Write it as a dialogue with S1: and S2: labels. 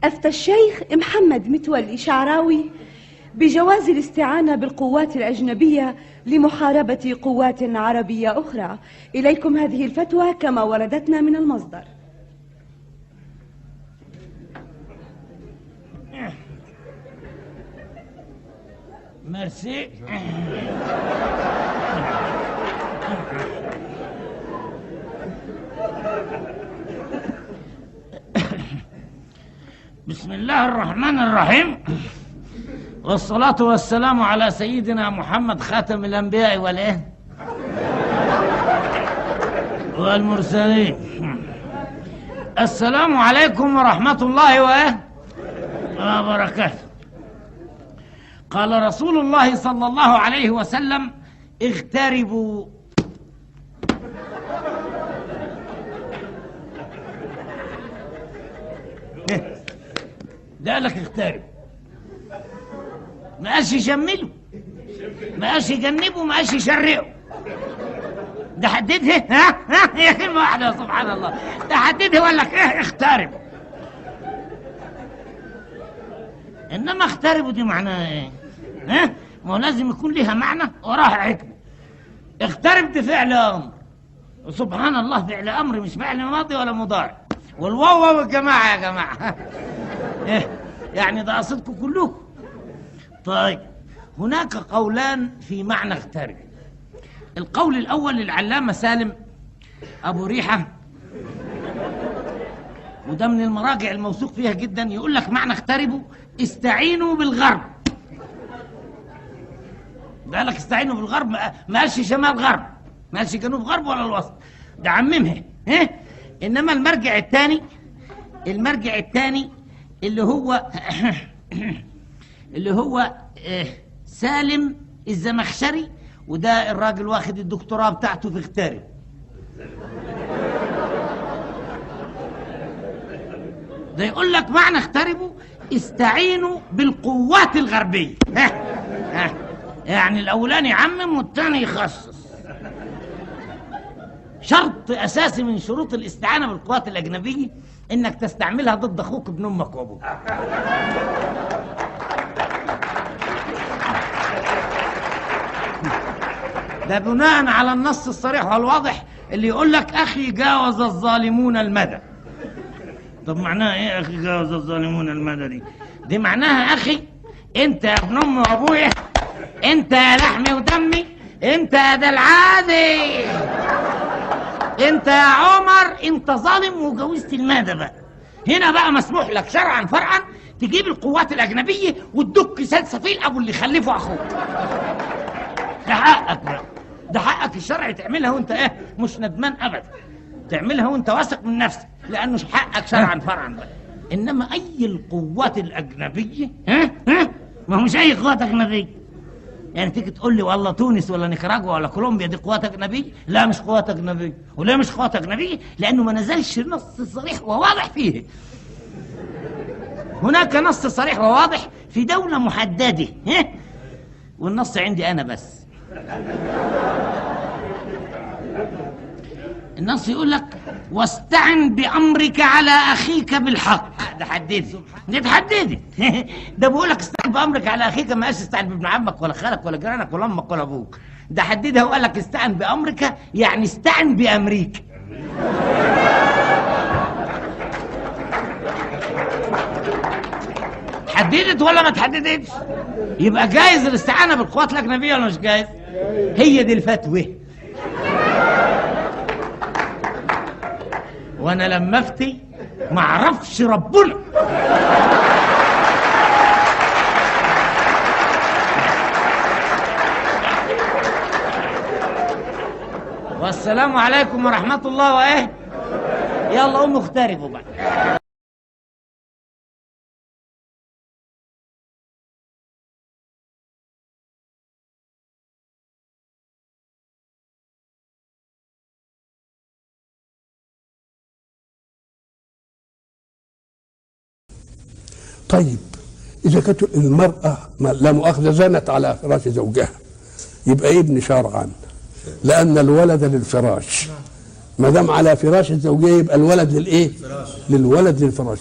S1: أفتى الشيخ محمد متولي شعراوي بجواز الاستعانة بالقوات الأجنبية لمحاربة قوات عربية أخرى. إليكم هذه الفتوى كما وردتنا من المصدر.
S2: ميرسي. بسم الله الرحمن الرحيم، والصلاة والسلام على سيدنا محمد خاتم الأنبياء والمرسلين. السلام عليكم ورحمة الله وبركاته. قال رسول الله صلى الله عليه وسلم: اغتربوا. ده لك اغترب، ما قالش يجملوا، ما قالش يجنبوا، ما قالش يشرقوا. ده حددها. هي كلمة واحدة سبحان الله. ده حددها وقال لك ايه؟ اغترب. انما اغتربوا دي معناها ايه؟ ما هو لازم يكون لها معنى وراها حكمة. اغترب دي فعل امر، وسبحان الله فعل امر مش فعل ماضي ولا مضارع. والواو والجماعة يا جماعة. يعني ده قصدكم كلكم. طيب، هناك قولان في معنى اغترب. القول الأول للعلامة سالم أبو ريحة، وده من المراجع الموثوق فيها جدا، يقول لك معنى اغتربوا: استعينوا بالغرب. ده لك استعينوا بالغرب، ما قالش شمال غرب، ما قالش جنوب غرب ولا الوسط، ده عممها. إنما المرجع الثاني اللي هو سالم الزمخشري، وده الراجل واخد الدكتوراه بتاعته في اغترب. ده يقول لك معنى اغتربوا: استعينوا بالقوات الغربية. يعني الأولاني يعمم والثاني يخصص. شرط أساسي من شروط الاستعانة بالقوات الأجنبية إنك تستعملها ضد أخوك ابن أمك وأبوك. ده بناء على النص الصريح والواضح اللي يقول لك: أخي جاوز الظالمون المدى. طب معناها إيه أخي جاوز الظالمون المدى دي معناها: أخي أنت يا ابن أمي وأبويا، أنت يا لحمي ودمي، أنت يا ده العادي، أنت يا عمر، أنت ظالم وجاوزت المدى. بقى هنا بقى مسموح لك شرعا فرعا تجيب القوات الأجنبية وتدك سلسفيل أبو اللي خلفه أخوك. ده حقك بقى، ده حقك الشرعي تعملها وانت مش ندمان ابدا، تعملها وانت واثق من نفسك، لانه حقك شرعا فرعا بقى. انما اي القوات الاجنبيه ما هو مش اي قوات اجنبيه. يعني تيجي تقول لي والله تونس ولا نيكاراغوا ولا كولومبيا دي قوات اجنبيه؟ لا، مش قوات اجنبيه. وليه مش قوات اجنبيه؟ لانه ما نزلش نص صريح وواضح فيه. هناك نص صريح وواضح في دوله محدده، والنص عندي انا بس. النص يقول لك: واستعن بأمرك على أخيك بالحق. ده حددت، دي اتحددت. ده بيقول لك استعن بأمرك على أخيك، ما قالش استعن بابن عمك ولا خالك ولا جيرانك ولا أمك ولا أبوك. ده حددها وقال لك استعن بأمرك، يعني استعن بأمريكا. حددت ولا ما تحددتش؟ يبقى جايز الاستعانة بالقوات الأجنبية ولا مش جايز؟ هي دي الفتوى. وانا لما افتي ما اعرفش ربنا. والسلام عليكم ورحمة الله يلا قوموا اغتربوا بقى.
S3: طيب، إذا كانت المرأة لا مؤاخذة زنت على فراش زوجها، يبقى ابن شرعا، لأن الولد للفراش. ما دام على فراش الزوجية يبقى الولد للإيه؟ للولد للفراش.